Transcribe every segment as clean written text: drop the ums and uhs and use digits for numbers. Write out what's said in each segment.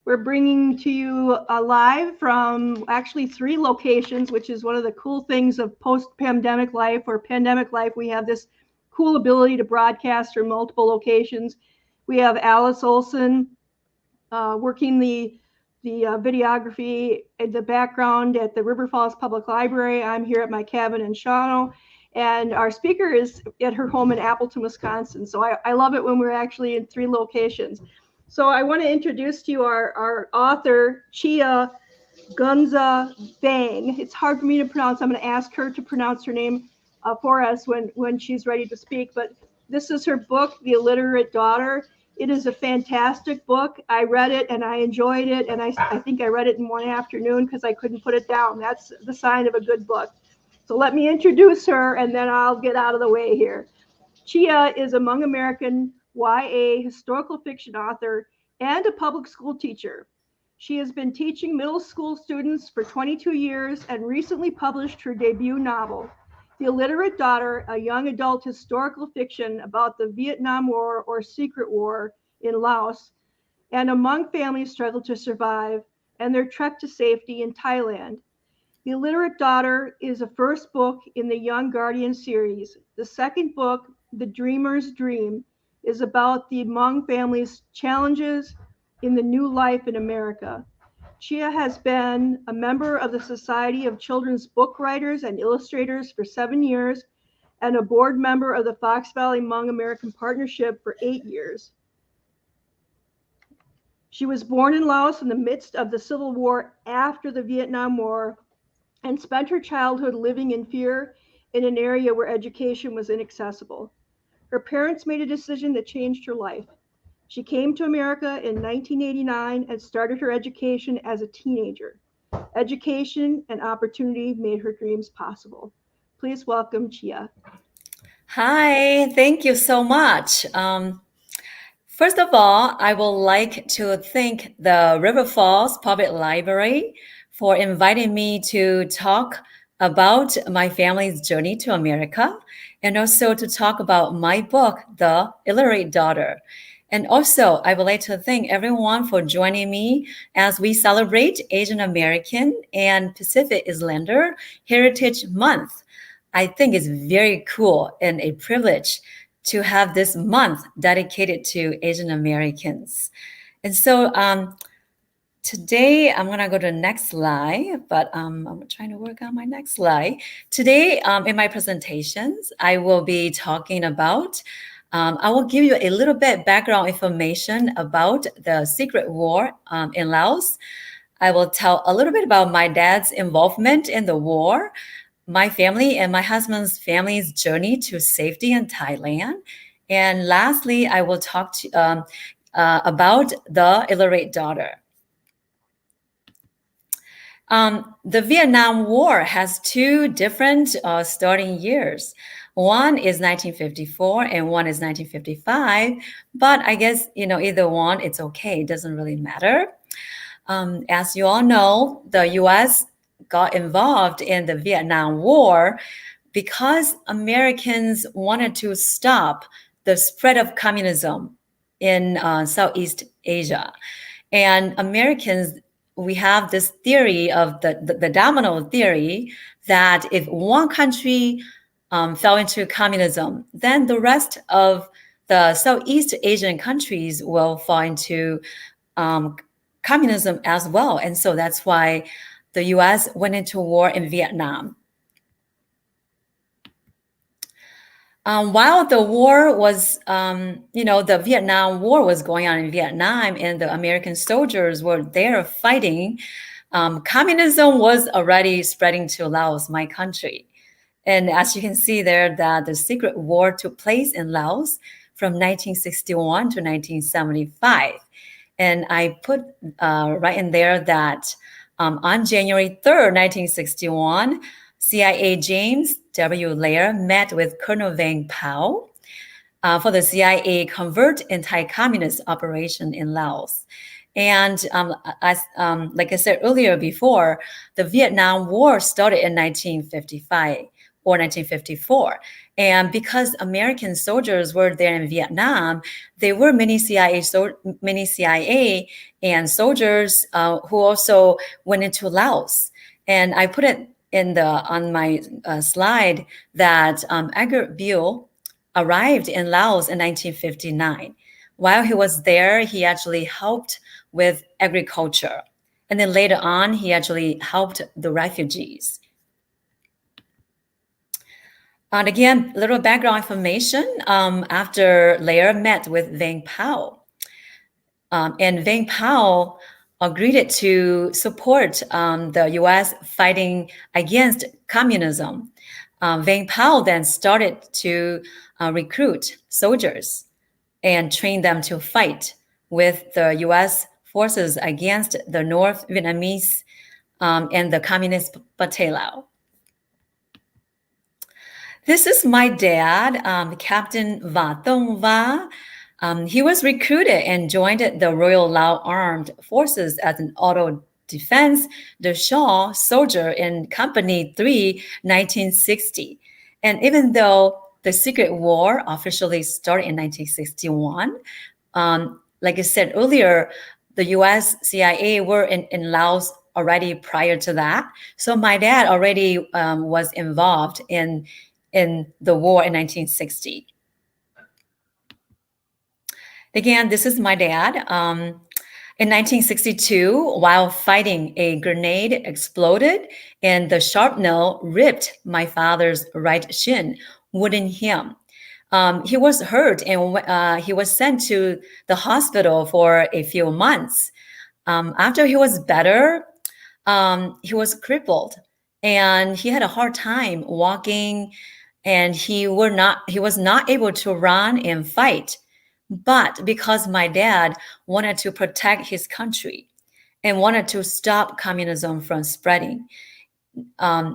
We're bringing to you live from actually 3 locations, which is one of the cool things of post-pandemic life or pandemic life. We have this cool ability to broadcast from multiple locations. We have Alice Olson working the videography in the background at the River Falls Public Library. I'm here at my cabin in Shawano. And our speaker is at her home in Appleton, Wisconsin. So I love it when we're actually in 3 locations. So I want to introduce to you our author, Chia Gounza Vang. It's hard for me to pronounce. I'm going to ask her to pronounce her name for us when she's ready to speak. But this is her book, The Illiterate Daughter. It is a fantastic book. I read it and I enjoyed it. And I think I read it in one afternoon because I couldn't put it down. That's the sign of a good book. So let me introduce her and then I'll get out of the way here. Chia is a Hmong American YA historical fiction author and a public school teacher. She has been teaching middle school students for 22 years and recently published her debut novel, The Illiterate Daughter, a young adult historical fiction about the Vietnam War or Secret War in Laos and a Hmong family's struggle to survive and their trek to safety in Thailand. The Illiterate Daughter is the first book in the Young Guardian series. The second book, The Dreamer's Dream, is about the Hmong family's challenges in the new life in America. Chia has been a member of the Society of Children's Book Writers and Illustrators for 7 years and a board member of the Fox Valley Hmong American Partnership for 8 years. She was born in Laos in the midst of the Civil War after the Vietnam War and spent her childhood living in fear in an area where education was inaccessible. Her parents made a decision that changed her life. She came to America in 1989 and started her education as a teenager. Education and opportunity made her dreams possible. Please welcome Chia. Hi, thank you so much. First of all, I would like to thank the River Falls Public Library for inviting me to talk about my family's journey to America and also to talk about my book, The Illiterate Daughter. And also, I would like to thank everyone for joining me as we celebrate Asian American and Pacific Islander Heritage Month. I think it's very cool and a privilege to have this month dedicated to Asian Americans. And so today, I'm going to go to the next slide, but I'm trying to work on my next slide. Today, in my presentations, I will be talking about, I will give you a little bit background information about the Secret War in Laos. I will tell a little bit about my dad's involvement in the war, my family and my husband's family's journey to safety in Thailand. And lastly, I will talk to, about the Illiterate Daughter. The Vietnam War has 2 different starting years. One is 1954 and one is 1955. But I guess, either one, it's okay. It doesn't really matter. As you all know, the U.S. got involved in the Vietnam War because Americans wanted to stop the spread of communism in Southeast Asia. And Americans, we have this theory of the domino theory that if one country fell into communism, then the rest of the Southeast Asian countries will fall into communism as well. And so that's why the U.S. went into war in Vietnam. While the war was, the Vietnam War was going on in Vietnam and the American soldiers were there fighting, communism was already spreading to Laos, my country. And as you can see there, that the Secret War took place in Laos from 1961 to 1975. And I put right in there that on January 3rd, 1961, CIA James W. Lair met with Colonel Vang Pao for the CIA covert anti-communist operation in Laos. And like I said earlier before, the Vietnam War started in 1955 or 1954. And because American soldiers were there in Vietnam, there were many CIA and soldiers who also went into Laos. And I put it on my slide that Edgar Beale arrived in Laos in 1959. While he was there, he actually helped with agriculture. And then later on, he actually helped the refugees. And again, little background information. After Lair met with Vang Pao, and Vang Pao agreed to support the U.S. fighting against communism. Vang Pao then started to recruit soldiers and train them to fight with the U.S. forces against the North Vietnamese and the Communist Pathet Lao. This is my dad, Captain Va Tong Va. He was recruited and joined the Royal Lao Armed Forces as an auto defense, the Shaw soldier in Company 3, 1960. And even though the Secret War officially started in 1961, like I said earlier, the US CIA were in Laos already prior to that. So my dad already was involved in the war in 1960. Again, this is my dad. In 1962, while fighting, a grenade exploded and the shrapnel ripped my father's right shin, wounding him. He was hurt and he was sent to the hospital for a few months. After he was better, he was crippled and he had a hard time walking, and he was not able to run and fight. But because my dad wanted to protect his country and wanted to stop communism from spreading,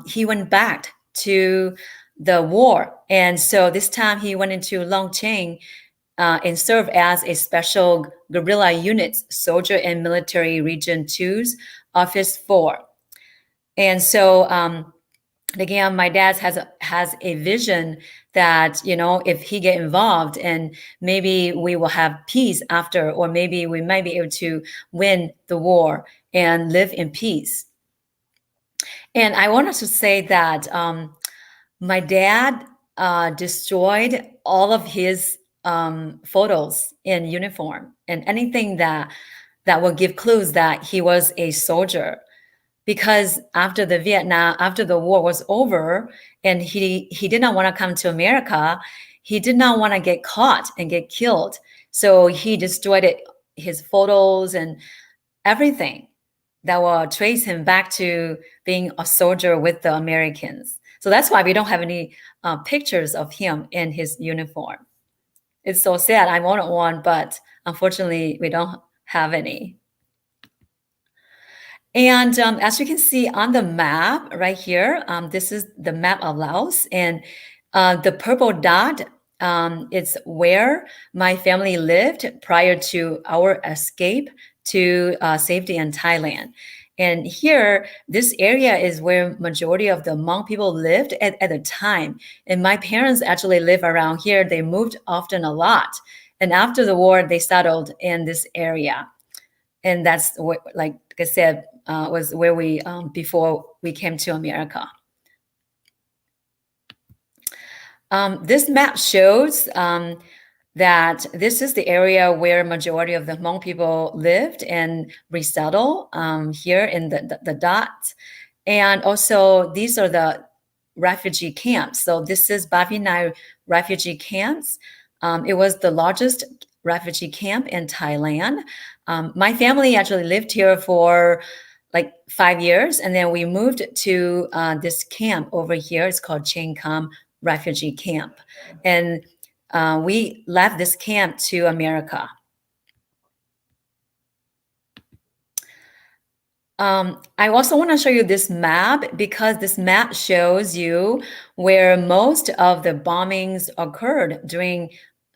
he went back to the war. And so this time he went into Longcheng and served as a special guerrilla unit's soldier in Military Region 2's Office 4. And so again, my dad has a vision that, if he get involved and maybe we will have peace after, or maybe we might be able to win the war and live in peace. And I wanted to say that my dad destroyed all of his photos in uniform and anything that would give clues that he was a soldier. Because after the war was over and he did not want to come to America, he did not want to get caught and get killed. So he destroyed his photos and everything that will trace him back to being a soldier with the Americans. So that's why we don't have any pictures of him in his uniform. It's so sad. I wanted one, but unfortunately, we don't have any. And as you can see on the map right here, this is the map of Laos. And the purple dot, it's where my family lived prior to our escape to safety in Thailand. And here, this area is where majority of the Hmong people lived at the time. And my parents actually live around here. They moved often a lot. And after the war, they settled in this area. And that's what, like I said, was where we, before we came to America. This map shows that this is the area where majority of the Hmong people lived and resettled here in the dots. And also these are the refugee camps. So this is Bavinai refugee camps. It was the largest refugee camp in Thailand. My family actually lived here for like 5 years, and then we moved to this camp over here. It's called Chain Kam Refugee Camp. And we left this camp to America. I also want to show you this map because this map shows you where most of the bombings occurred during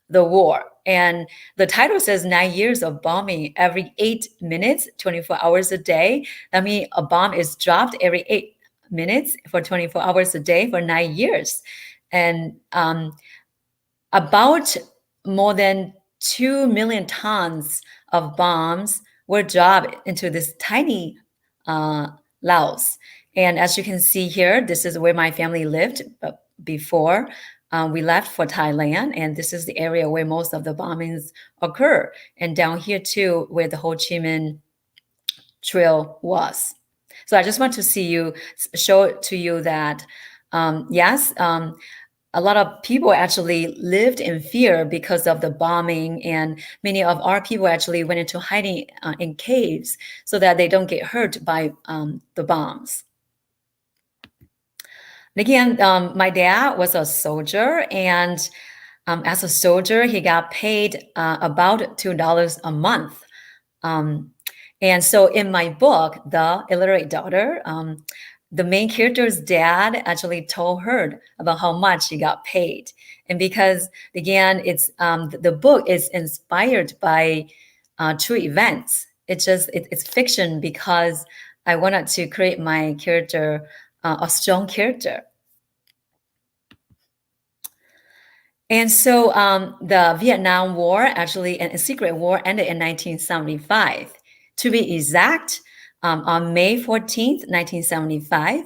the war. And the title says 9 years of bombing every 8 minutes, 24 hours a day. That means a bomb is dropped every 8 minutes for 24 hours a day for 9 years. And about more than 2 million tons of bombs were dropped into this tiny Laos. And as you can see here, this is where my family lived before we left for Thailand. And this is the area where most of the bombings occur. And down here too, where the Ho Chi Minh Trail was. So I just want to show to you that, yes, a lot of people actually lived in fear because of the bombing, and many of our people actually went into hiding in caves so that they don't get hurt by the bombs. Again, my dad was a soldier, and as a soldier, he got paid about $2 a month. And so in my book, The Illiterate Daughter, the main character's dad actually told her about how much he got paid. And because, again, it's the book is inspired by true events. It's fiction because I wanted to create my character a strong character. And so the Vietnam War, actually, a secret war, ended in 1975. To be exact, on May 14th, 1975,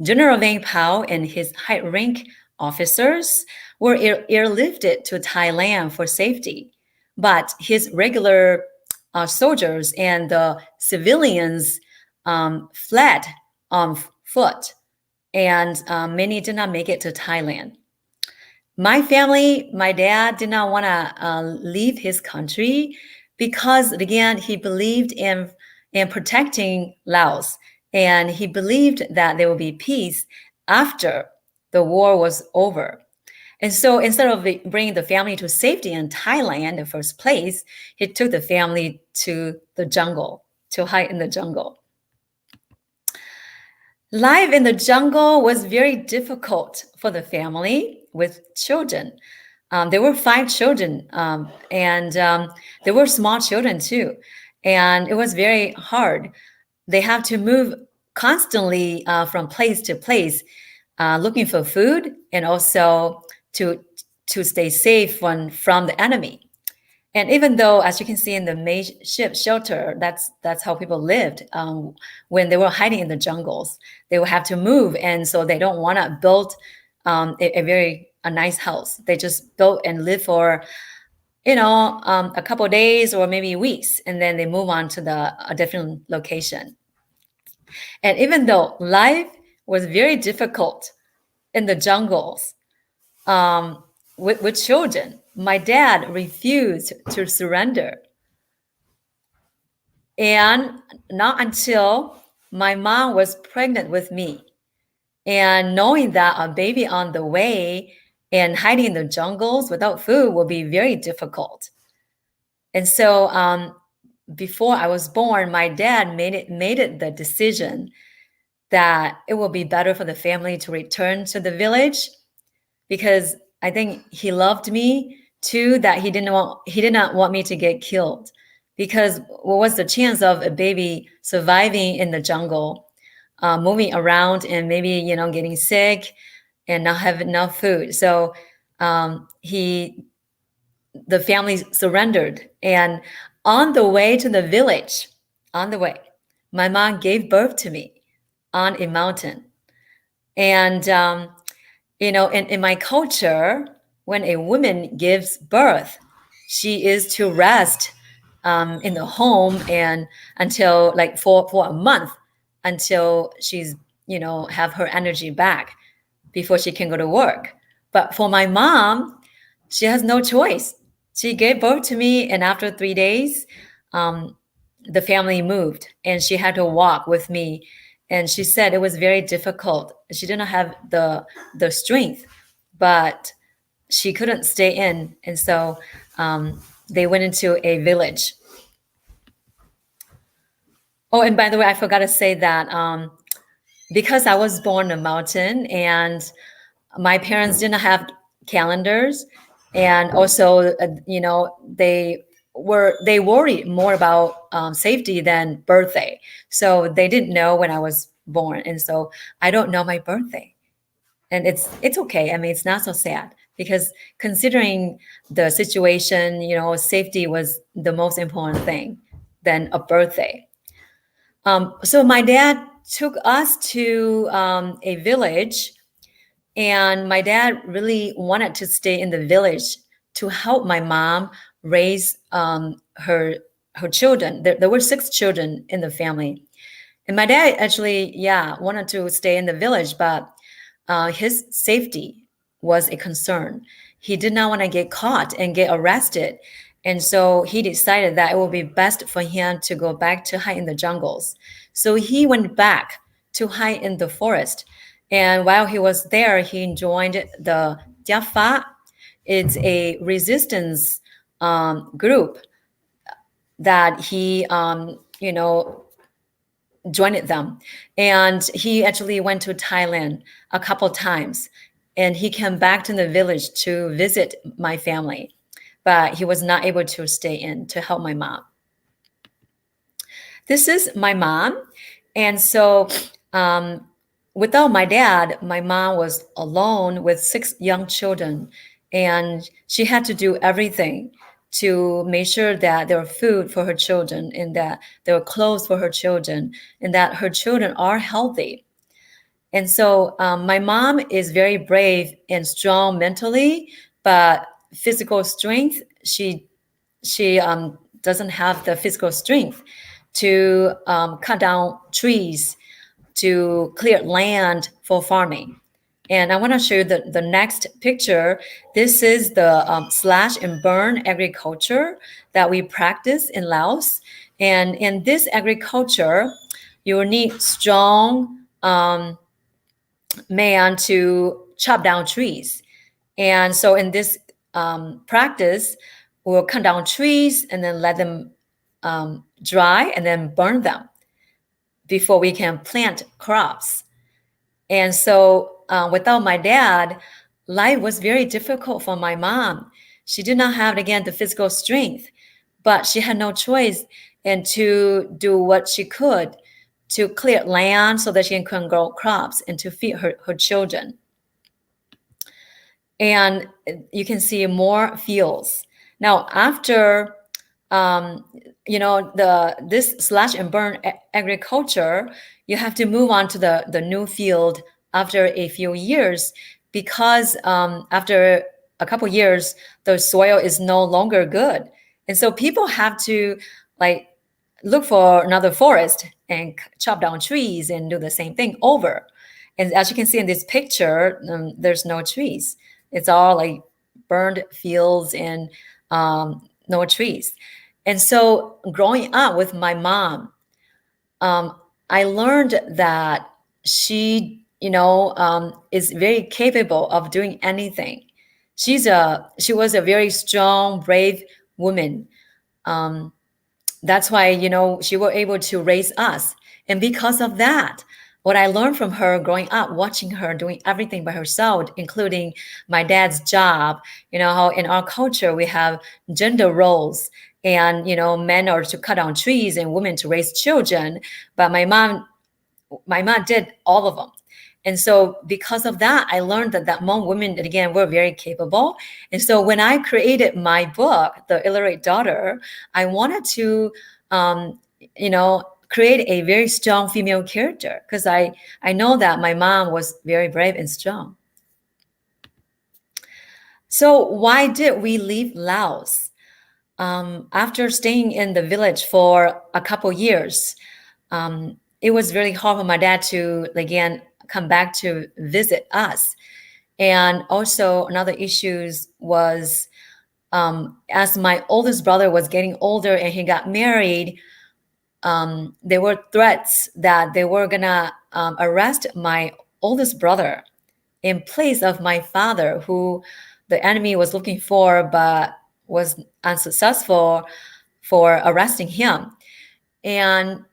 General Vang Pao and his high-rank officers were airlifted to Thailand for safety. But his regular soldiers and the civilians fled on foot, and many did not make it to Thailand. My family, my dad did not want to leave his country because, again, he believed in protecting Laos, and he believed that there would be peace after the war was over. And so instead of bringing the family to safety in Thailand in the first place, he took the family to the jungle, to hide in the jungle. Life in the jungle was very difficult for the family with children. There were 5 children, and there were small children too. And it was very hard. They have to move constantly from place to place, looking for food and also to stay safe from the enemy. And even though, as you can see in the makeshift shelter, that's how people lived when they were hiding in the jungles. They would have to move, and so they don't want to build a nice house. They just built and live for a couple of days or maybe weeks, and then they move on to a different location. And even though life was very difficult in the jungles with children, my dad refused to surrender. And not until my mom was pregnant with me, and knowing that a baby on the way and hiding in the jungles without food will be very difficult. And so before I was born, my dad made it the decision that it will be better for the family to return to the village, because I think he loved me too, that he did not want me to get killed. Because what was the chance of a baby surviving in the jungle, moving around and maybe getting sick and not have enough food? So the family surrendered, and on the way to the village, my mom gave birth to me on a mountain. And in my culture, when a woman gives birth, she is to rest in the home and until for a month, until she's have her energy back before she can go to work. But for my mom, she has no choice. She gave birth to me, and after 3 days, the family moved, and she had to walk with me. And she said it was very difficult. She didn't have the strength, but she couldn't stay in, and so they went into a village. Oh, and by the way, I forgot to say that because I was born on a mountain and my parents didn't have calendars, and also they worried more about safety than birthday. So they didn't know when I was born. And so I don't know my birthday. And it's okay. I mean, it's not so sad because considering the situation, safety was the most important thing than a birthday. So my dad took us to a village, and my dad really wanted to stay in the village to help my mom raise her children. There were 6 children in the family. And my dad actually, wanted to stay in the village, but his safety was a concern. He did not want to get caught and get arrested. And so he decided that it would be best for him to go back to hide in the jungles. So he went back to hide in the forest. And while he was there, he joined the Jaffa. It's a resistance group that he, joined them. And he actually went to Thailand a couple times. And he came back to the village to visit my family. But he was not able to stay in to help my mom. This is my mom. And so without my dad, my mom was alone with 6 young children. And she had to do everything to make sure that there were food for her children and that there were clothes for her children and that her children are healthy. And so my mom is very brave and strong mentally, but physical strength, she doesn't have the physical strength to cut down trees, to clear land for farming. And I want to show you the next picture. This is the slash and burn agriculture that we practice in Laos. And in this agriculture, you will need strong man to chop down trees. And so in this practice, we'll cut down trees and then let them dry and then burn them before we can plant crops. And so without my dad, life was very difficult for my mom. She did not have, again, the physical strength, but she had no choice and to do what she could to clear land so that she can grow crops and to feed her children. And you can see more fields. Now, after this slash and burn agriculture, you have to move on to the new field after a few years, because after a couple years, the soil is no longer good. And so people have to look for another forest and chop down trees and do the same thing over. And as you can see in this picture, there's no trees. It's all burned fields and no trees. And so growing up with my mom, I learned that she, is very capable of doing anything. She was a very strong, brave woman. That's why, she was able to raise us. And because of that, what I learned from her growing up, watching her doing everything by herself, including my dad's job, how in our culture we have gender roles and, men are to cut down trees and women to raise children. But my mom did all of them. And so because of that, I learned that Hmong women, again, were very capable. And so when I created my book, The Illiterate Daughter, I wanted to, create a very strong female character because I know that my mom was very brave and strong. So why did we leave Laos? After staying in the village for a couple years, it was really hard for my dad to, again, come back to visit us. And also another issue was as my oldest brother was getting older and he got married, there were threats that they were gonna arrest my oldest brother in place of my father, who the enemy was looking for but was unsuccessful for arresting him. And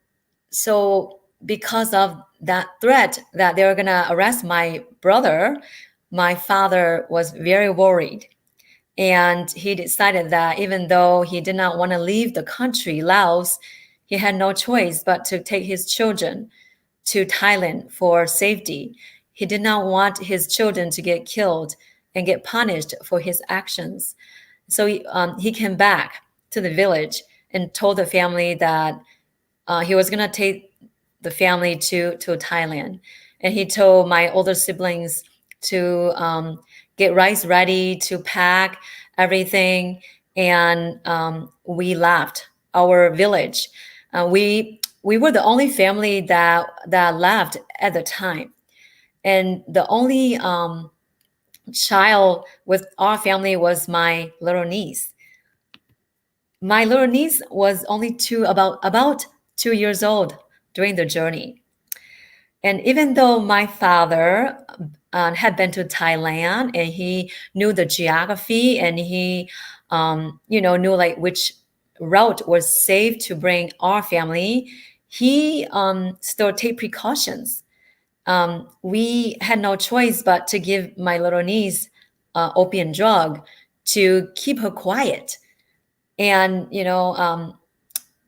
so because of that threat that they were going to arrest my brother, my father was very worried. And he decided that even though he did not want to leave the country, Laos, he had no choice but to take his children to Thailand for safety. He did not want his children to get killed and get punished for his actions. So he came back to the village and told the family that he was going to take the family to Thailand. And he told my older siblings to get rice ready, to pack everything. And we left our village. We were the only family that left at the time. And the only child with our family was my little niece. My little niece was only about 2 years old during the journey. And even though my father had been to Thailand and he knew the geography and he, knew like which route was safe to bring our family, he still take precautions. We had no choice but to give my little niece opium drug to keep her quiet. And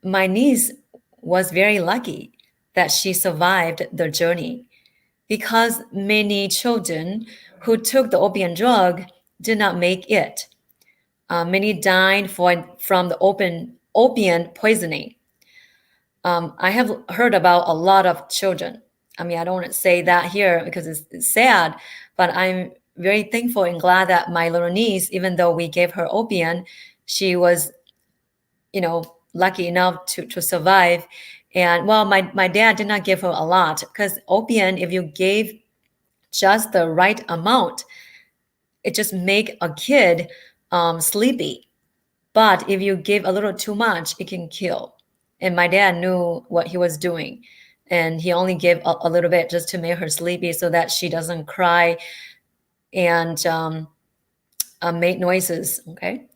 my niece was very lucky that she survived the journey, because many children who took the opium drug did not make it. Many died from the opium poisoning. I have heard about a lot of children. I mean, I don't want to say that here because it's sad, but I'm very thankful and glad that my little niece, even though we gave her opium, she was, lucky enough to survive. And well, my dad did not give her a lot, because opium, if you gave just the right amount, it just make a kid sleepy. But if you give a little too much, it can kill. And my dad knew what he was doing. And he only gave a little bit just to make her sleepy so that she doesn't cry and make noises. Okay.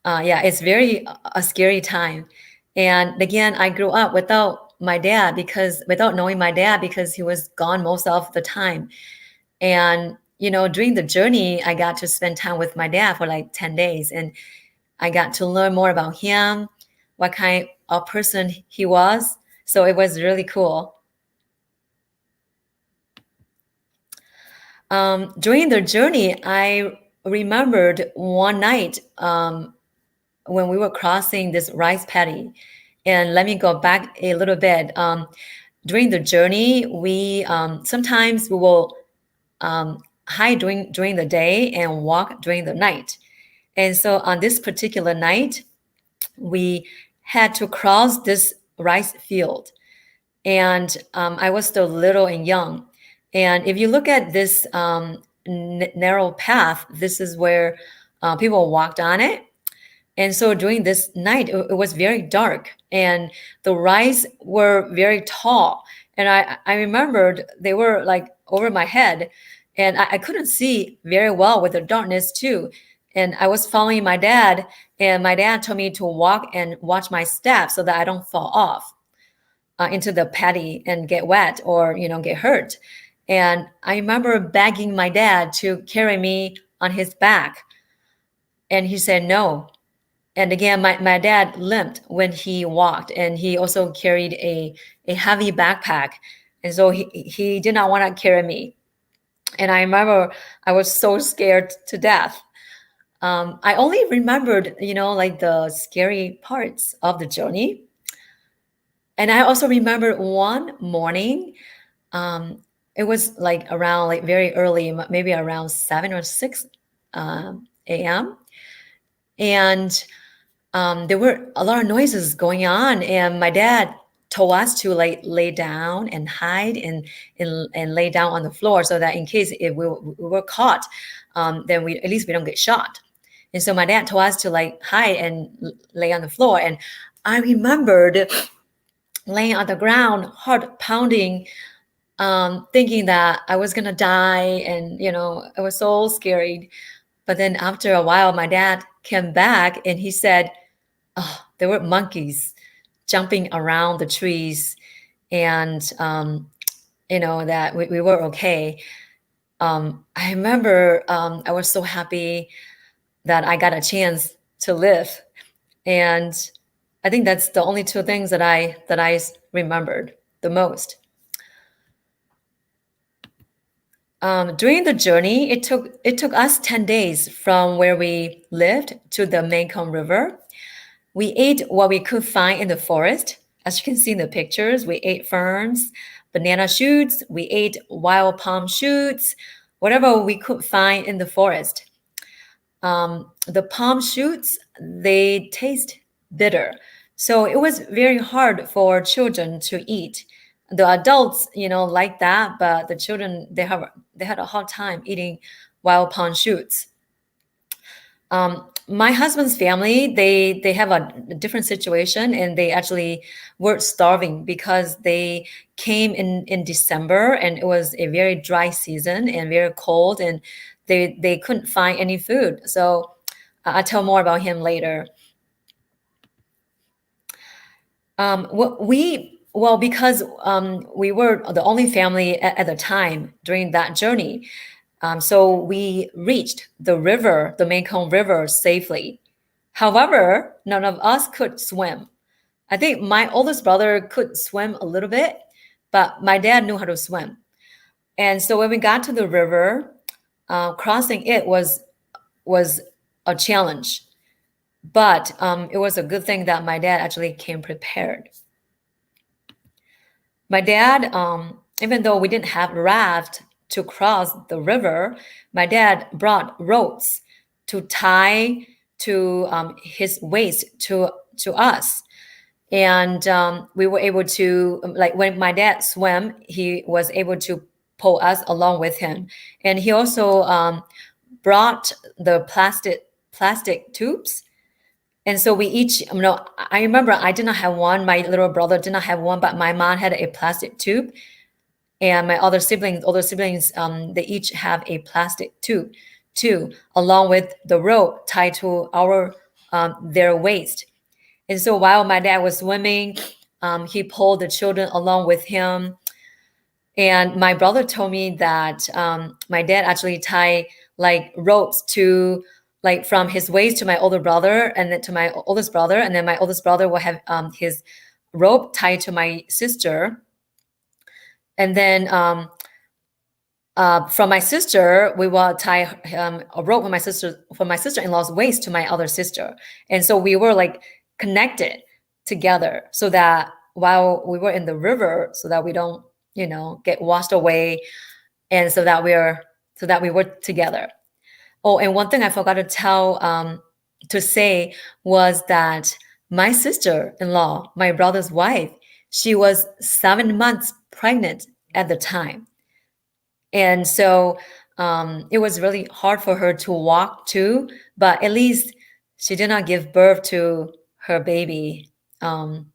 Yeah, it's very a scary time. And again, I grew up without knowing my dad, because he was gone most of the time. And, during the journey, I got to spend time with my dad for like 10 days. And I got to learn more about him, what kind of person he was. So it was really cool. During the journey, I remembered one night when we were crossing this rice paddy. And let me go back a little bit. During the journey, we sometimes we will hide during the day and walk during the night. And so on this particular night, we had to cross this rice field. And I was still little and young. And if you look at this narrow path, this is where people walked on it. And so during this night, it was very dark, and the rice were very tall. And I remembered they were like over my head, and I couldn't see very well with the darkness too. And I was following my dad, and my dad told me to walk and watch my steps so that I don't fall off into the paddy and get wet or, get hurt. And I remember begging my dad to carry me on his back. And he said no. And again, my dad limped when he walked, and he also carried a heavy backpack. And so he did not want to carry me. And I remember I was so scared to death. I only remembered, like the scary parts of the journey. And I also remember one morning, it was like around like very early, maybe around 7 or 6 a.m. And there were a lot of noises going on, and my dad told us to like lay down and hide and lay down on the floor, so that in case if we were caught, then at least we don't get shot. And so my dad told us to like hide and lay on the floor. And I remembered laying on the ground, heart pounding, thinking that I was gonna die, and it was so scary. But then after a while, my dad came back and he said, oh, there were monkeys jumping around the trees, and that we were okay. I remember I was so happy that I got a chance to live, and I think that's the only two things that I remembered the most. During the journey, it took us 10 days from where we lived to the Mekong River. We ate what we could find in the forest. As you can see in the pictures, we ate ferns, banana shoots, we ate wild palm shoots, whatever we could find in the forest. The palm shoots, they taste bitter. So it was very hard for children to eat. The adults, like that, but the children, they had a hard time eating wild palm shoots. My husband's family, they have a different situation, and they actually were starving because they came in December, and it was a very dry season and very cold, and they couldn't find any food. So I'll tell more about him later. Because we were the only family at the time during that journey, so we reached the river, the Mekong River, safely. However, none of us could swim. I think my oldest brother could swim a little bit, but my dad knew how to swim. And so when we got to the river, crossing it was a challenge. But it was a good thing that my dad actually came prepared. My dad, even though we didn't have raft to cross the river, my dad brought ropes to tie to his waist to us. And we were able to, like when my dad swam, he was able to pull us along with him. And he also brought the plastic tubes. And so we each, I remember I did not have one. My little brother did not have one, but my mom had a plastic tube. And my older siblings, they each have a plastic tube too, along with the rope tied to their waist. And so while my dad was swimming, he pulled the children along with him. And my brother told me that my dad actually tied like ropes to like from his waist to my older brother and then to my oldest brother. And then my oldest brother will have his rope tied to my sister. And then from my sister, we will tie a rope from my sister-in-law's waist to my other sister. And so we were like connected together so that while we were in the river, so that we don't, get washed away, and so that we were together. Oh, and one thing I forgot to say was that my sister-in-law, my brother's wife, she was 7 months pregnant at the time. And so it was really hard for her to walk too, but at least she did not give birth to her baby in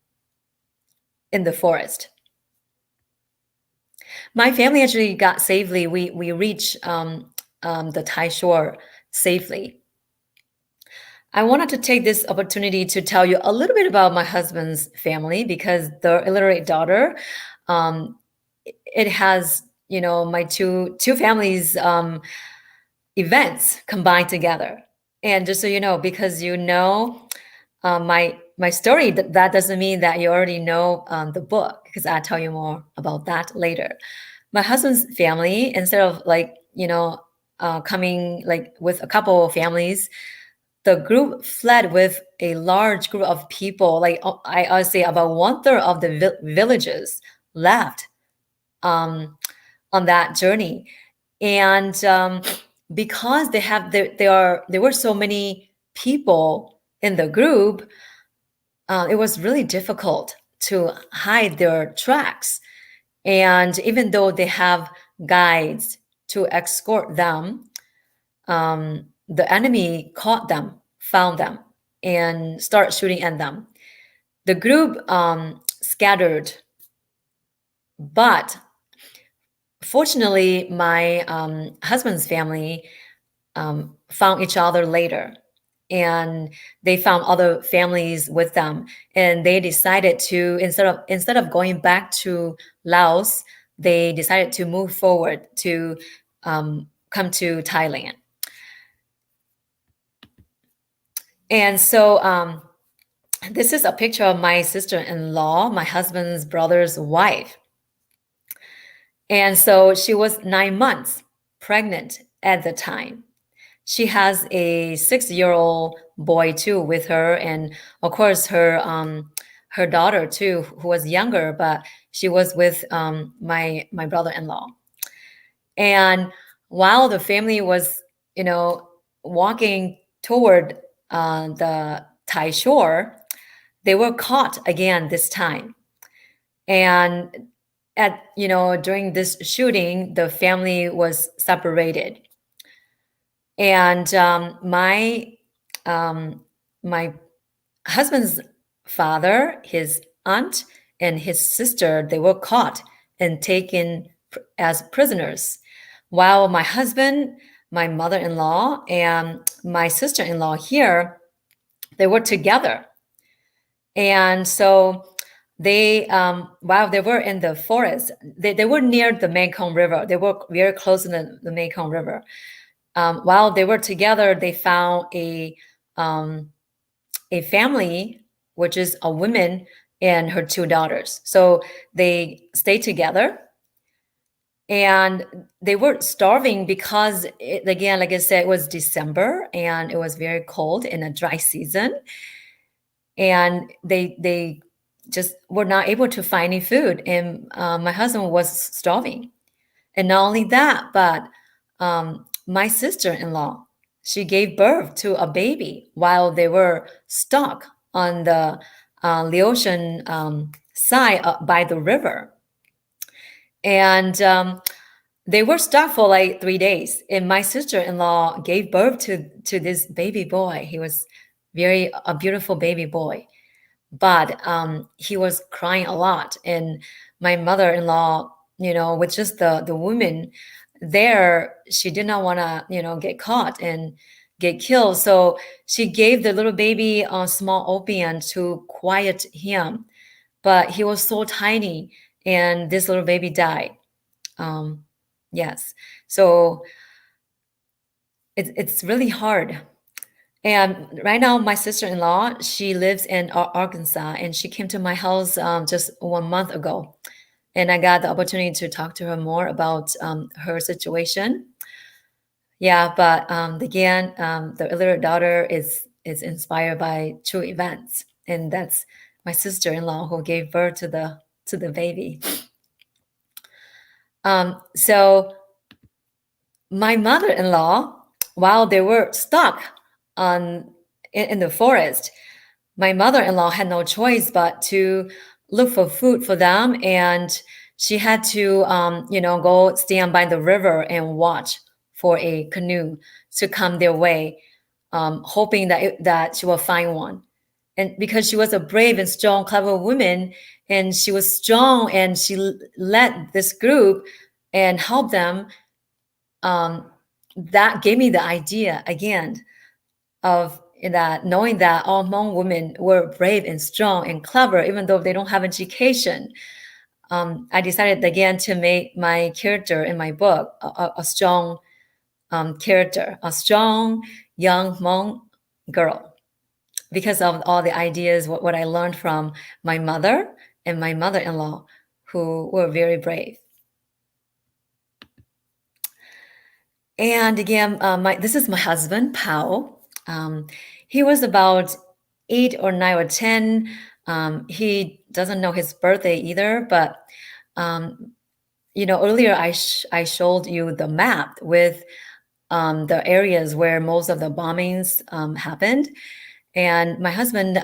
the forest. My family actually got safely. We reached the Thai shore safely. I wanted to take this opportunity to tell you a little bit about my husband's family because the Illiterate Daughter, it has, my two families events combined together. And just so you know, because my story, that doesn't mean that you already know the book, because I'll tell you more about that later. My husband's family, instead of coming like with a couple of families, the group fled with a large group of people. Like I would say about 1/3 of the villages left on that journey. And because there were so many people in the group, it was really difficult to hide their tracks. And even though they have guides to escort them, the enemy caught them, found them, and started shooting at them. The group scattered, but fortunately, my husband's family found each other later, and they found other families with them, and they decided to instead of going back to Laos, they decided to move forward to come to Thailand. And so this is a picture of my sister-in-law, my husband's brother's wife. And so she was 9 months pregnant at the time. She has a 6-year-old boy too with her, and of course her daughter too, who was younger, but she was with my brother-in-law. And while the family was, walking toward the Thai shore, they were caught again this time. And during this shooting, the family was separated. And my husband's father, his aunt, and his sister, they were caught and taken as prisoners, while my husband, my mother-in-law, and my sister-in-law here, they were together. And so they, while they were in the forest, they were near the Mekong River. They were very close to the Mekong River. While they were together, they found a family, which is a woman and her 2 daughters. So they stayed together, and they were starving because, again, like I said, it was December and it was very cold in a dry season, and they just were not able to find any food, and my husband was starving. And not only that, but my sister-in-law, she gave birth to a baby while they were stuck on the Laotian side by the river. And they were stuck for like 3 days. And my sister-in-law gave birth to this baby boy. He was a beautiful baby boy. But he was crying a lot. And my mother-in-law, with just the woman there, she did not want to, get caught and get killed. So she gave the little baby a small opium to quiet him. But he was so tiny, and this little baby died. Yes. So it's really hard. And right now, my sister-in-law, she lives in Arkansas, and she came to my house just 1 month ago. And I got the opportunity to talk to her more about her situation. Yeah, but again, the Illiterate Daughter is inspired by true events, and that's my sister-in-law who gave birth to the baby. So my mother-in-law, while they were stuck in the forest, my mother-in-law had no choice but to look for food for them, and she had to go stand by the river and watch for a canoe to come their way, hoping that she will find one. And because she was a brave and strong, clever woman, and she was strong, and she led this group and helped them, that gave me the idea again of that, knowing that all Hmong women were brave and strong and clever, even though they don't have education. I decided again to make my character in my book a strong character, a strong young Hmong girl, because of all the ideas, what I learned from my mother and my mother-in-law, who were very brave. And again, this is my husband, Pao. He was about 8 or 9 or 10. He doesn't know his birthday either, but earlier I showed you the map with the areas where most of the bombings happened. And my husband,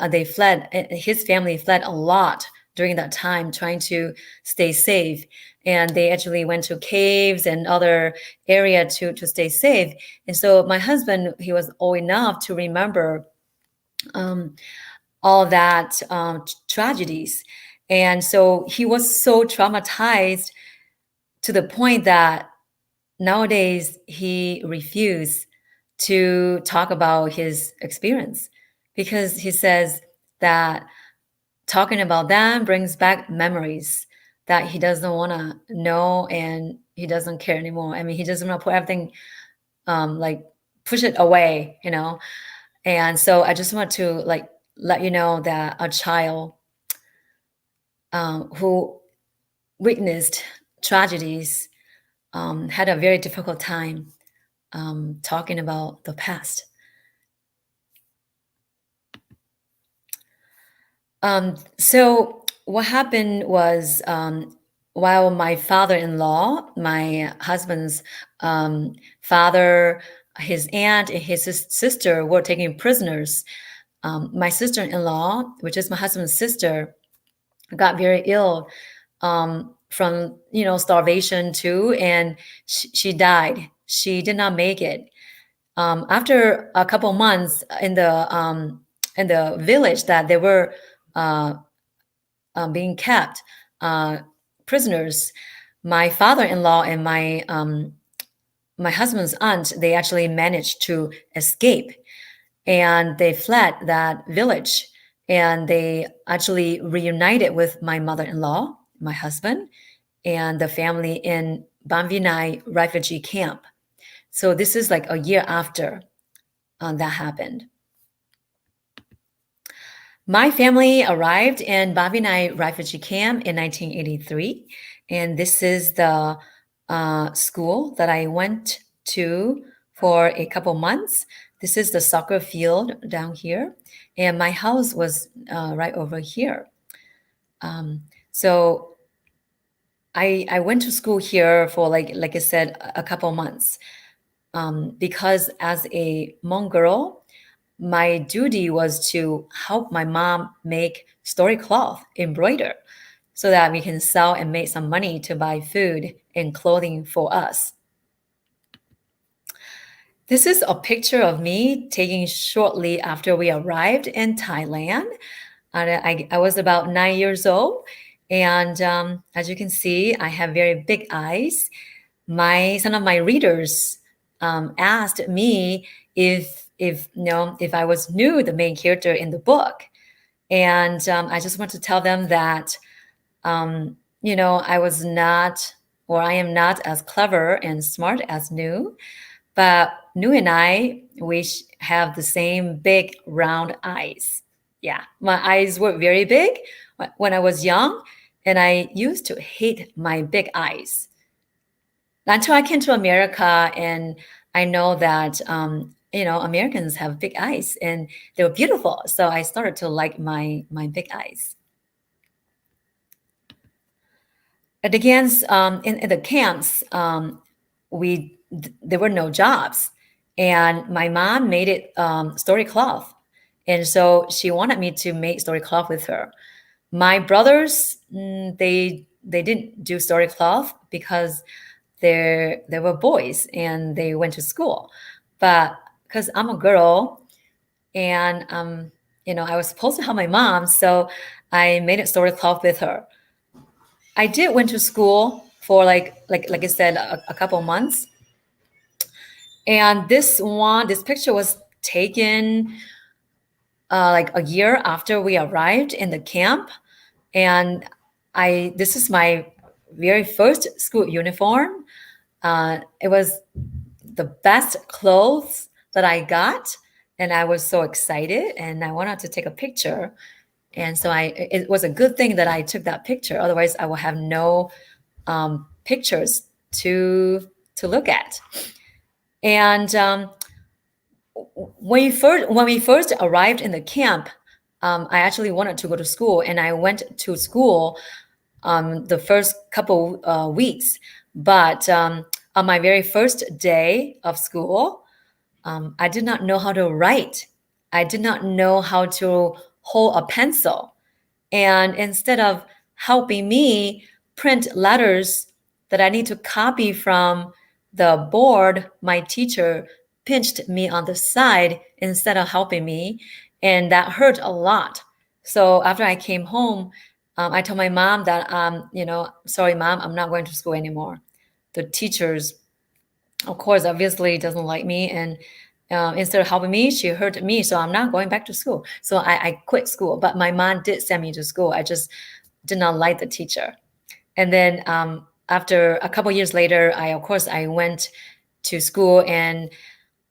his family fled a lot during that time, trying to stay safe. And they actually went to caves and other area to stay safe. And so my husband, he was old enough to remember all that tragedies. And so he was so traumatized to the point that nowadays he refused to talk about his experience, because he says that talking about them brings back memories that he doesn't want to know, and he doesn't care anymore. I mean, he doesn't want to put everything, push it away, And so I just want to let you know that a child who witnessed tragedies had a very difficult time talking about the past. So what happened was, while my father-in-law, my husband's father, his aunt, and his sister were taken prisoners, my sister-in-law, which is my husband's sister, got very ill from starvation too, and she died. She did not make it. After a couple months in the village that they were uh, being kept prisoners, my father-in-law and my husband's aunt, they actually managed to escape, and they fled that village, and they actually reunited with my mother-in-law, my husband, and the family in Ban Vinai refugee camp. So this is like a year after that happened. My family arrived in Ban Vinai refugee camp in 1983, and this is the school that I went to for a couple months. This is the soccer field down here, and my house was right over here. So I went to school here for like I said, a couple months, because as a Hmong girl, my duty was to help my mom make story cloth, embroider, so that we can sell and make some money to buy food and clothing for us. This is a picture of me taken shortly after we arrived in Thailand. I was about 9 years old, and as you can see, I have very big eyes. Some of my readers asked me if I was new, the main character in the book, and I just want to tell them that I was not, or I am not as clever and smart as Nu, but Nu and we have the same big round eyes. Yeah, my eyes were very big when I was young, and I used to hate my big eyes until I came to America, and I know that Americans have big eyes and they were beautiful. So I started to like my big eyes. At against in the camps, there were no jobs, and my mom made it story cloth, and so she wanted me to make story cloth with her. My brothers, they didn't do story cloth because they were boys and they went to school, but because I'm a girl and I was supposed to help my mom, so I made a story cloth with her. I did went to school for like I said, a couple months, and this picture was taken like a year after we arrived in the camp, and this is my very first school uniform. It was the best clothes that I got, and I was so excited, and I wanted to take a picture. And so it was a good thing that I took that picture. Otherwise, I will have no pictures to look at. And when we first arrived in the camp, I actually wanted to go to school, and I went to school the first couple weeks. But on my very first day of school, I did not know how to write. I did not know how to hold a pencil. And instead of helping me print letters that I need to copy from the board, my teacher pinched me on the side instead of helping me. And that hurt a lot. So after I came home, I told my mom that, sorry, mom, I'm not going to school anymore. The teachers, of course, obviously doesn't like me. And instead of helping me, she hurt me. So I'm not going back to school. So I quit school. But my mom did send me to school. I just did not like the teacher. And then after a couple years later, I went to school and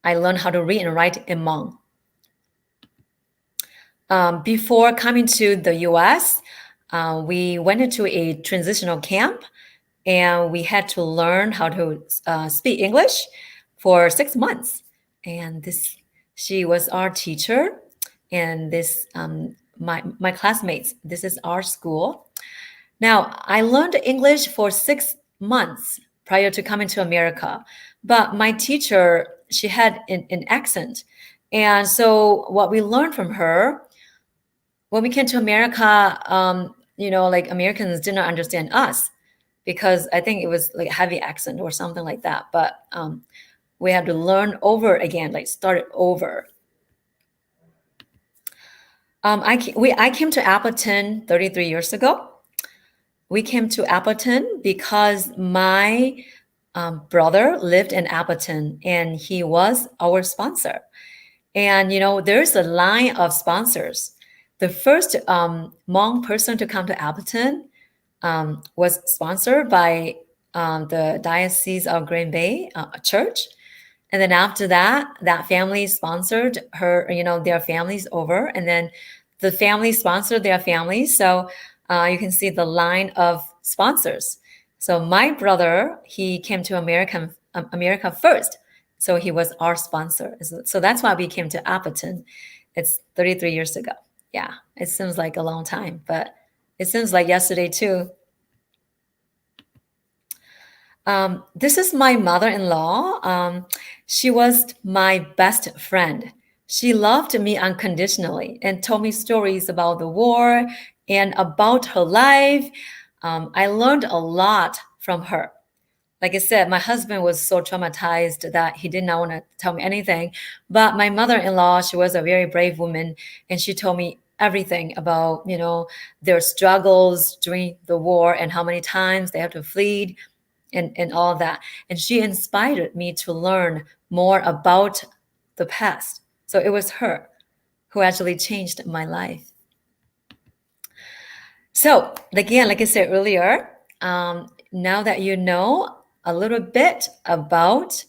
I learned how to read and write in Hmong. Before coming to the US, we went into a transitional camp. and we had to learn how to speak English for 6 months. And she was our teacher, and my classmates. This is our school. Now, I learned English for 6 months prior to coming to America, but my teacher, she had an accent. And so what we learned from her, when we came to America, like Americans did not understand us because I think it was like a heavy accent or something like that. But we had to learn over again, like start it over. I came to Appleton 33 years ago. We came to Appleton because my brother lived in Appleton and he was our sponsor. And, there's a line of sponsors. The first Hmong person to come to Appleton was sponsored by the Diocese of Green Bay Church. And then after that, that family sponsored her, their families over. And then the family sponsored their families. So you can see the line of sponsors. So my brother, he came to America first. So he was our sponsor. So that's why we came to Appleton. It's 33 years ago. Yeah, it seems like a long time, but it seems like yesterday too. This is my mother-in-law. She was my best friend. She loved me unconditionally and told me stories about the war and about her life. I learned a lot from her. Like I said, my husband was so traumatized that he did not want to tell me anything. But my mother-in-law, she was a very brave woman, and she told me everything about, their struggles during the war and how many times they have to flee and all that. And she inspired me to learn more about the past. So it was her who actually changed my life. So again, like I said earlier, now that you know a little bit about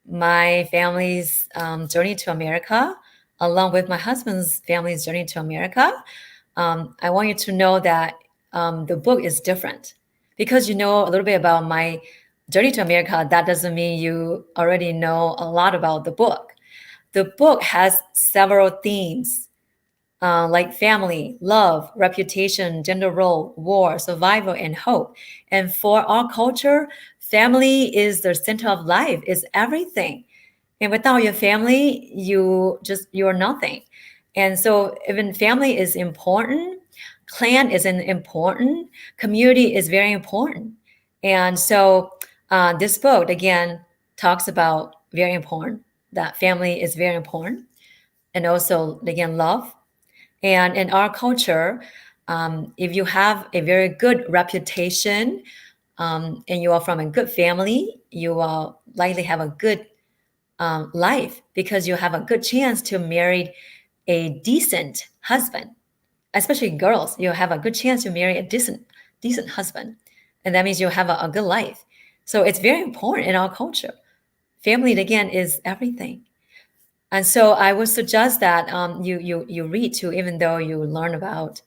my family's journey to America, along with my husband's family's journey to America, I want you to know that the book is different. Because you know a little bit about my journey to America, that doesn't mean you already know a lot about the book. The book has several themes, like family, love, reputation, gender role, war, survival, and hope. And for our culture, family is the center of life, is everything. And without your family, you're nothing. And so even family is important, clan is important, community is very important. And so this book, again, talks about very important, that family is very important. And also, again, love. And in our culture, if you have a very good reputation and you are from a good family, you will likely have a good life because you have a good chance to marry a decent husband. Especially girls, you have a good chance to marry a decent husband. And that means you have a good life. So it's very important in our culture. Family, again, is everything. And so I would suggest that you read too, even though you learn about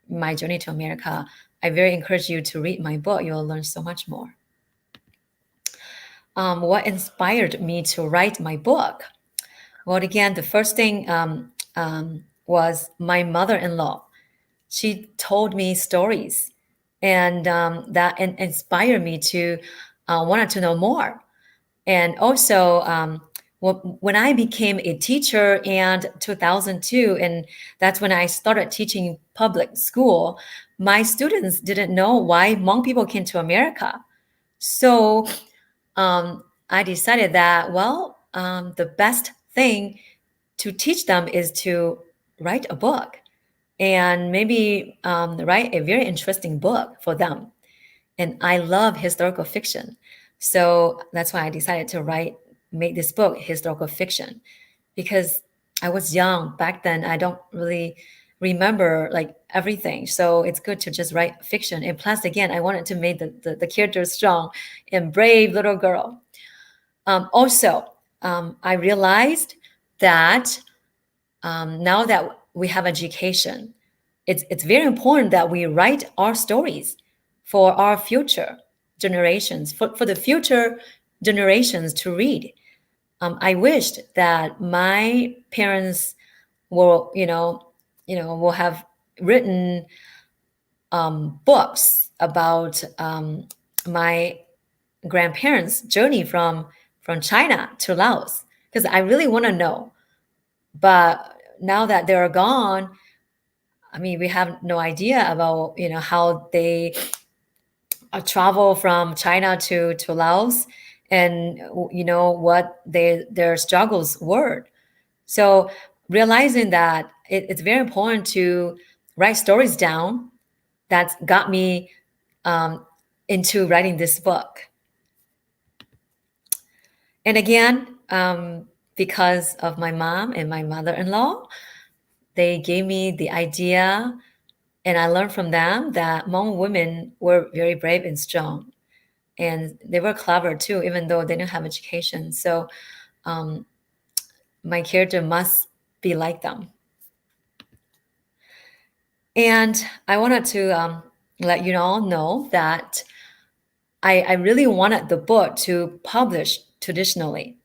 my journey to America. I very encourage you to read my book. You'll learn so much more. What inspired me to write my book? Well, again, the first thing was my mother-in-law. She told me stories, and that inspired me to wanted to know more. And also, when I became a teacher in 2002, and that's when I started teaching public school, my students didn't know why Hmong people came to America. So I decided that, the best thing to teach them is to write a book and maybe write a very interesting book for them. And I love historical fiction. So that's why I decided to make this book historical fiction, because I was young back then. I don't really remember like everything. So it's good to just write fiction. And plus, again, I wanted to make the characters strong and brave little girl. I realized that now that we have education, it's very important that we write our stories for our future generations, for the future generations to read. I wished that my parents will, will have written books about my grandparents' journey from China to Laos, because I really want to know. But now that they're gone, I mean, we have no idea about how they travel from China to Laos, and what their struggles were. So realizing that it's very important to write stories down, that's got me into writing this book. And again, because of my mom and my mother-in-law, they gave me the idea, and I learned from them that Hmong women were very brave and strong, and they were clever too, even though they didn't have education. So my character must be like them. And I wanted to let you all know that I really wanted the book to publish traditionally.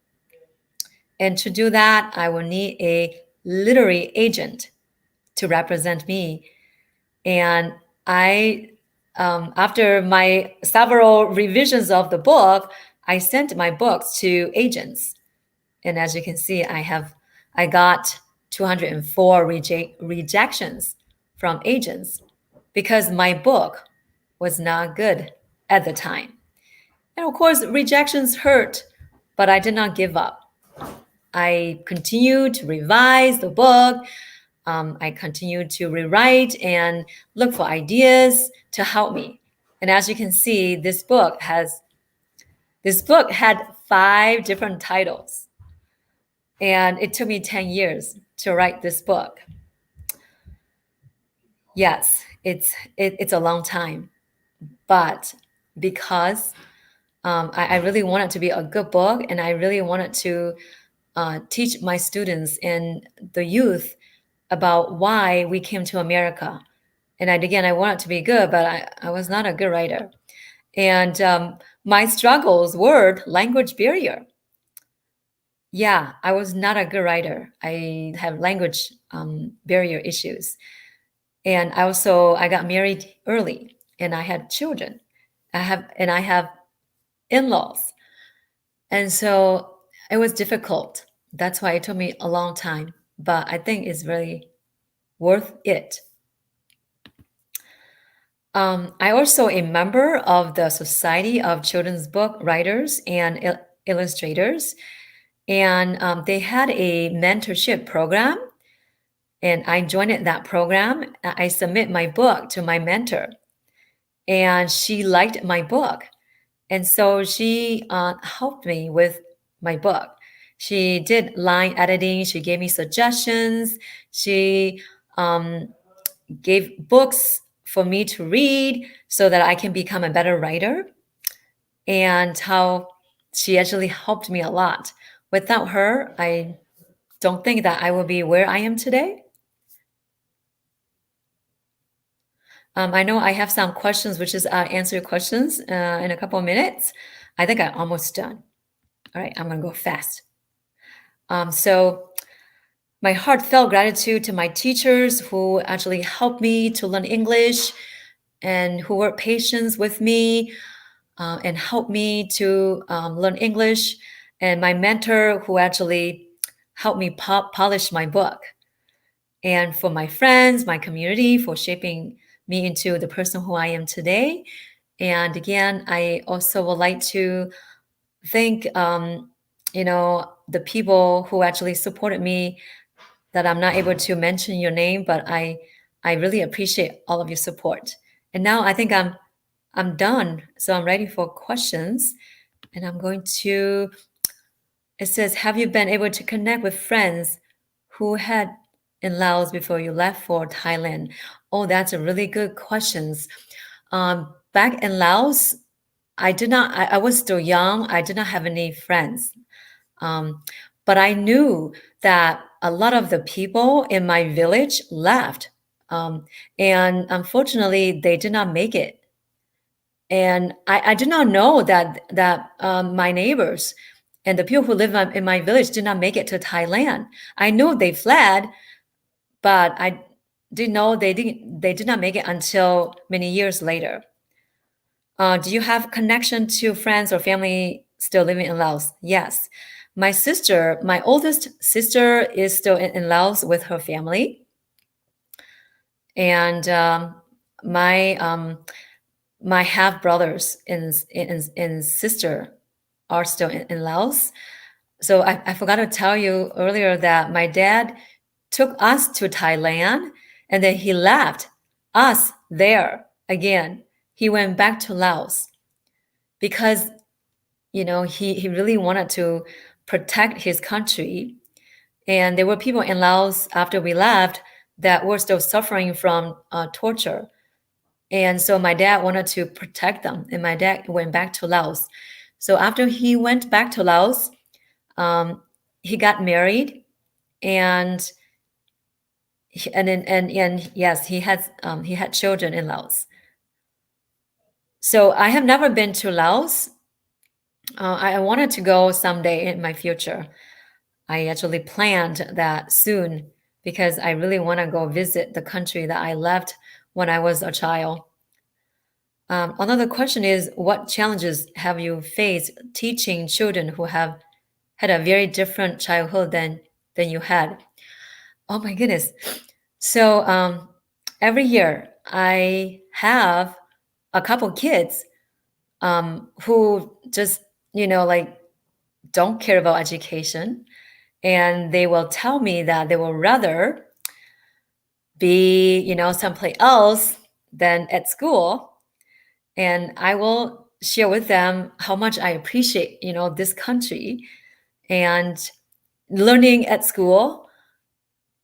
And to do that, I will need a literary agent to represent me. And after my several revisions of the book, I sent my books to agents. And as you can see, I got 204 rejections from agents because my book was not good at the time. And of course, rejections hurt, but I did not give up. I continued to revise the book. I continued to rewrite and look for ideas to help me. And as you can see, this book had 5 different titles. And it took me 10 years to write this book. Yes, it's a long time, but because I really wanted to be a good book, and I really wanted to teach my students and the youth about why we came to America. And I wanted to be good, but I was not a good writer. And my struggles were language barrier. Yeah, I was not a good writer. I have language barrier issues. And I got married early, and I had children. I have in-laws. And so it was difficult. That's why it took me a long time, but I think it's really worth it. I also a member of the Society of Children's Book Writers and Illustrators, and they had a mentorship program, and I joined that program. I submit my book to my mentor, and she liked my book, and so she helped me with my book. She did line editing. She gave me suggestions. She gave books for me to read so that I can become a better writer, and how she actually helped me a lot. Without her, I don't think that I will be where I am today. I know I have some questions, which is answer your questions in a couple of minutes. I think I'm almost done. All right, I'm going to go fast. So my heartfelt gratitude to my teachers who actually helped me to learn English and who were patient with me and helped me to learn English, and my mentor who actually helped me polish my book. And for my friends, my community, for shaping me into the person who I am today. And again, I also would like to thank, the people who actually supported me, that I'm not able to mention your name, but I really appreciate all of your support. And now I think I'm done. So I'm ready for questions. And I'm going to, it says, have you been able to connect with friends who had in Laos before you left for Thailand? Oh, that's a really good question. Back in Laos, I was still young. I did not have any friends. But I knew that a lot of the people in my village left. And unfortunately, they did not make it. And I did not know that my neighbors and the people who live in my village did not make it to Thailand. I knew they fled, but I didn't know they did not make it until many years later. Do you have connection to friends or family still living in Laos? Yes. My oldest sister is still in Laos with her family. And my my half brothers and sister are still in Laos. So I forgot to tell you earlier that my dad took us to Thailand and then he left us there again. He went back to Laos because, he really wanted to protect his country. And there were people in Laos after we left that were still suffering from torture. And so my dad wanted to protect them, and my dad went back to Laos. So after he went back to Laos, he got married, and yes, he had children in Laos. So I have never been to Laos. I wanted to go someday in my future. I actually planned that soon because I really want to go visit the country that I left when I was a child. Another question is, what challenges have you faced teaching children who have had a very different childhood than you had? Oh my goodness. So every year I have a couple kids who just, like don't care about education. And they will tell me that they will rather be, someplace else than at school. And I will share with them how much I appreciate, this country and learning at school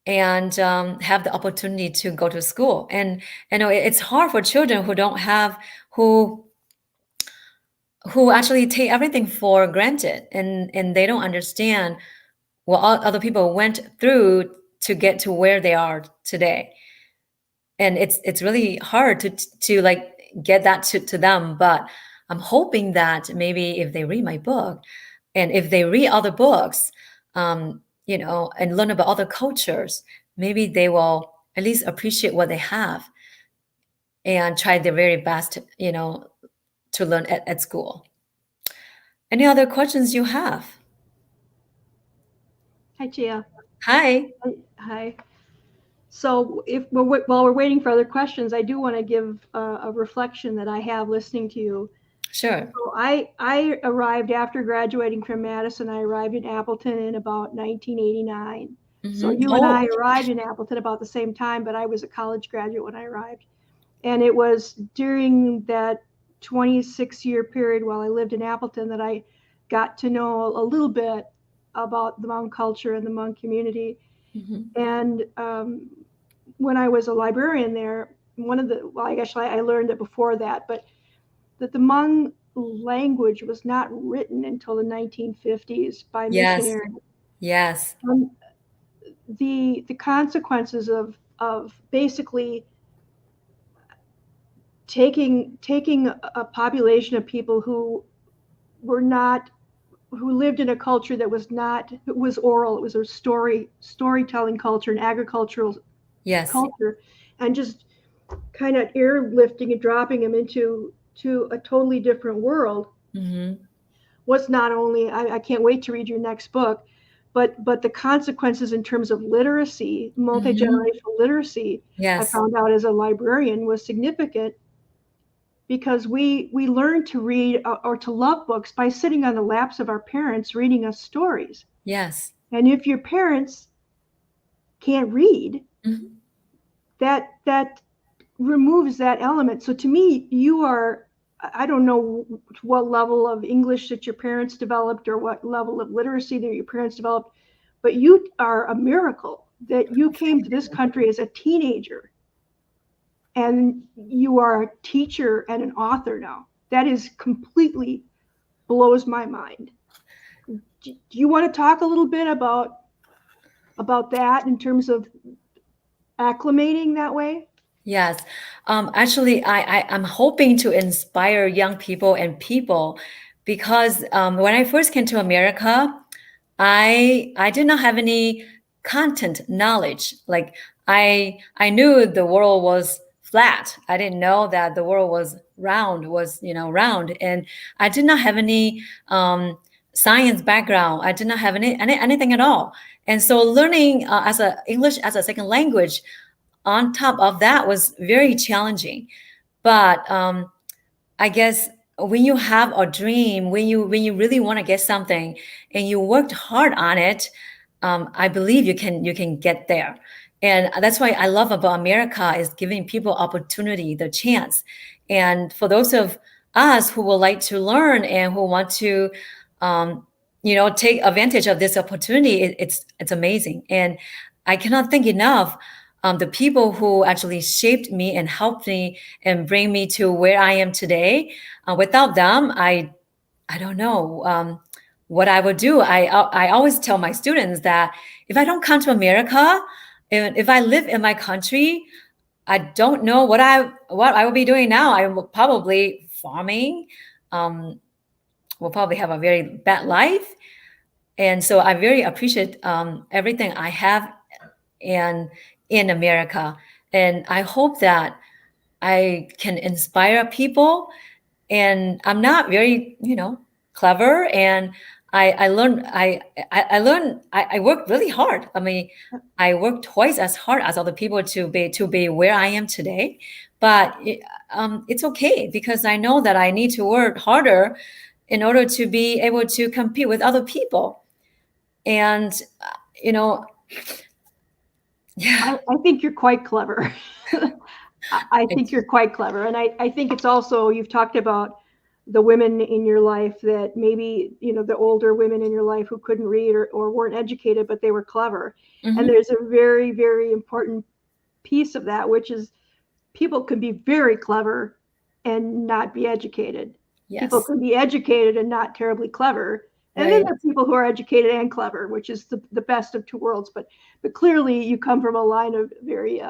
and have the opportunity to go to school. And it's hard for children who don't have who actually take everything for granted, and they don't understand what other people went through to get to where they are today. And it's really hard to like get that to them. But I'm hoping that maybe if they read my book and if they read other books, and learn about other cultures, maybe they will at least appreciate what they have and try their very best, to learn at school. Any other questions you have? Hi, Chia. Hi. Hi. So while we're waiting for other questions, I do want to give a reflection that I have listening to you. Sure. So I arrived after graduating from Madison. I arrived in Appleton in about 1989. So you and I arrived in Appleton about the same time, but I was a college graduate when I arrived. And it was during that 26-year period while I lived in Appleton that I got to know a little bit about the Hmong culture and the Hmong community. And when I was a librarian there, I guess I learned it before that, but that the Hmong language was not written until the 1950s by missionaries. Yes. The consequences of basically taking a population of people who lived in a culture that was oral. It was a storytelling culture, an agricultural culture, and just kind of airlifting and dropping them into a totally different world. Was not only, I can't wait to read your next book, but the consequences in terms of literacy, multi-generational literacy, I found out as a librarian was significant, because we learn to read or to love books by sitting on the laps of our parents reading us stories. Yes. And if your parents can't read, that removes that element. So to me, you are, I don't know what level of English that your parents developed or what level of literacy that your parents developed, but you are a miracle that you came to this country as a teenager and you are a teacher and an author now. That is completely blows my mind. Do you want to talk a little bit about that in terms of acclimating that way? Yes. Actually, I'm hoping to inspire young people and people because when I first came to America, I did not have any content knowledge. Like I knew the world was flat. I didn't know that the world was round, and I did not have any science background. I did not have anything at all. And so learning as a English as a second language on top of that was very challenging. But I guess when you have a dream, when you really want to get something and you worked hard on it, I believe you can get there. And that's why I love about America is giving people opportunity, the chance. And for those of us who would like to learn and who want to, um, take advantage of this opportunity, it's amazing. And I cannot thank enough the people who actually shaped me and helped me and bring me to where I am today. Without them, I don't know what I would do. I always tell my students that if I don't come to America, and if I live in my country, I don't know what I will be doing now. I will probably farming. Um, will probably have a very bad life, and so I very appreciate everything I have and in America, and I hope that I can inspire people. And I'm not very, clever. And I worked really hard. I mean, I worked twice as hard as other people to be where I am today. But it's okay because I know that I need to work harder in order to be able to compete with other people. And you know, yeah, I think you're quite clever. I think you're quite clever. And I think it's also, you've talked about the women in your life that maybe, the older women in your life who couldn't read or weren't educated, but they were clever. And mhm, there's a very, very important piece of that, which is people can be very clever and not be educated. People yes, can be educated and not terribly clever. And then right, there are people who are educated and clever, which is the best of two worlds. But clearly you come from a line of very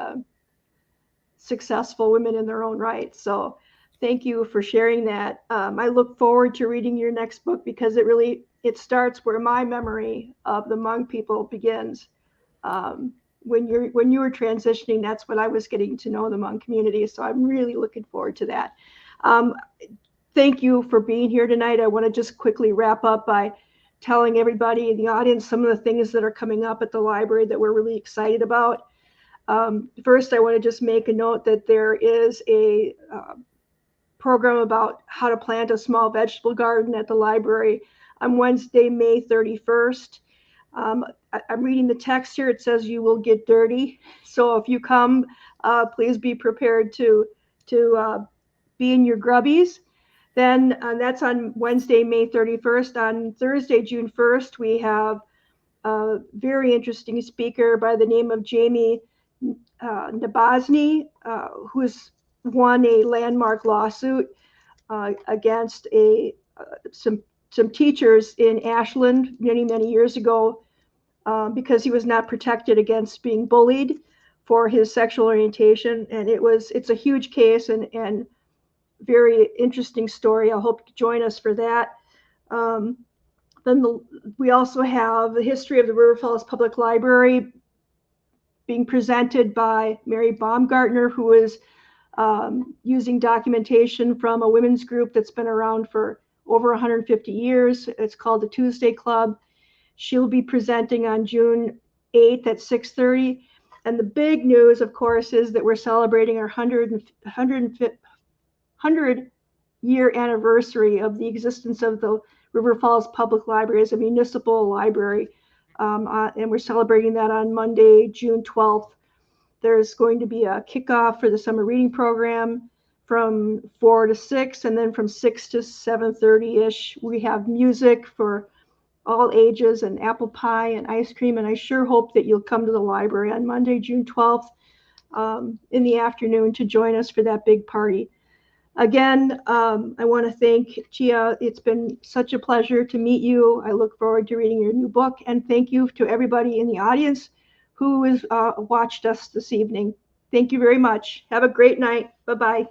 successful women in their own right. So thank you for sharing that. I look forward to reading your next book because it starts where my memory of the Hmong people begins. When you were transitioning, that's when I was getting to know the Hmong community. So I'm really looking forward to that. Um, Thank you for being here tonight. I want to just quickly wrap up by telling everybody in the audience some of the things that are coming up at the library that we're really excited about. First, I want to just make a note that there is a program about how to plant a small vegetable garden at the library on Wednesday, May 31st. I'm reading the text here. It says you will get dirty. So if you come, please be prepared to be in your grubbies. Then that's on Wednesday, May 31st. On Thursday, June 1st, we have a very interesting speaker by the name of Jamie Nabozny, who's won a landmark lawsuit against some teachers in Ashland many years ago because he was not protected against being bullied for his sexual orientation, and it's a huge case and very interesting story. I hope you join us for that. Um, we also have the history of the River Falls Public Library being presented by Mary Baumgartner, who is using documentation from a women's group that's been around for over 150 years. It's called the Tuesday Club. She'll be presenting on June 8th at 6:30. And the big news, of course, is that we're celebrating our 100-year anniversary of the existence of the River Falls Public Library as a municipal library. And we're celebrating that on Monday, June 12th. There's going to be a kickoff for the summer reading program from 4 to 6, and then from 6 to 7:30-ish. We have music for all ages and apple pie and ice cream, and I sure hope that you'll come to the library on Monday, June 12th in the afternoon to join us for that big party. Again, I want to thank Chia. It's been such a pleasure to meet you. I look forward to reading your new book, and thank you to everybody in the audience who has watched us this evening. Thank you very much. Have a great night. Bye-bye.